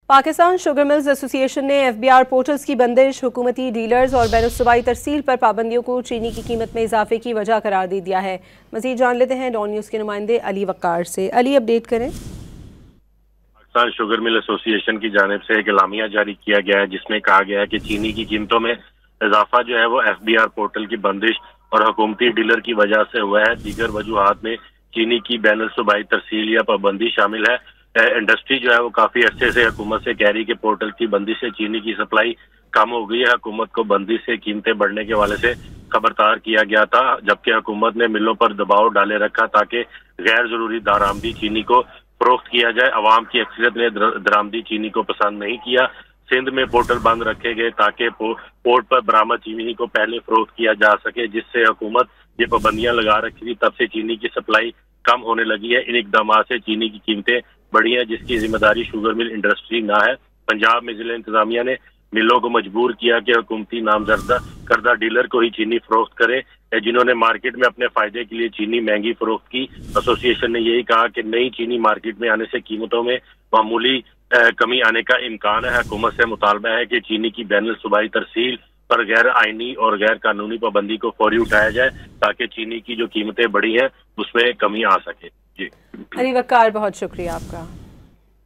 Pakistan sugar mills ایسوسی ایشن نے FBR پورٹلز کی بندش، حکومتی ڈیلرز اور بین الصوبائی ترسیل پر پابندیوں کو چینی کی قیمت میں اضافے کی وجہ قرار دے دیا ہے۔ مزید جان لیتے ہیں ڈان نیوز کے نمائندے علی وقار سے۔ علی، اپڈیٹ کریں۔ پاکستان شوگر مل ایسوسی ایشن کی جانب سے ایک اعلامیہ جاری کیا گیا ہے جس میں کہا گیا ہے کہ چینی کی قیمتوں میں اضافہ جو ہے وہ FBR پورٹل کی بندش اور حکومتی ڈیلر کی وجہ سے ہوا ہے۔ دیگر وجوہات میں چینی کی بین الصوبائی ترسیل یا پابندی شامل ہے۔ انڈسٹری جو ہے وہ کافی عرصے سے حکومت سے کہہ رہی کہ پورٹل کی بندی سے چینی کی سپلائی کم ہو گئی ہے۔ حکومت کو بندی سے قیمتیں بڑھنے کے حوالے سے خبردار کیا گیا تھا، جبکہ حکومت نے ملوں پر دباؤ ڈالے رکھا تاکہ غیر ضروری درآمدی چینی کو فروخت کیا جائے۔ عوام کی اکثریت نے درآمدی چینی کو پسند نہیں کیا۔ سندھ میں پورٹل بند رکھے گئے تاکہ پورٹ پر برآمد چینی کو پہلے فروخت کیا جا سکے، جس سے حکومت یہ پابندیاں لگا رکھی تھی، تب سے چینی کی سپلائی کم ہونے لگی ہے۔ ان اقدامات سے چینی کی قیمتیں بڑھی ہیں، جس کی ذمہ داری شوگر مل انڈسٹری نہ ہے۔ پنجاب میں ضلع انتظامیہ نے ملوں کو مجبور کیا کہ حکومتی نامزدہ کردہ ڈیلر کو ہی چینی فروخت کرے، جنہوں نے مارکیٹ میں اپنے فائدے کے لیے چینی مہنگی فروخت کی۔ ایسوسی ایشن نے یہی کہا کہ نئی چینی مارکیٹ میں آنے سے قیمتوں میں معمولی کمی آنے کا امکان ہے۔ حکومت سے مطالبہ ہے کہ چینی کی بین الصوبائی ترسیل پر غیر آئینی اور غیر قانونی پابندی کو فوری اٹھایا جائے تاکہ چینی کی جو قیمتیں بڑھی ہیں اس میں کمی آ سکے۔ جی علی وقار، بہت شکریہ آپ کا۔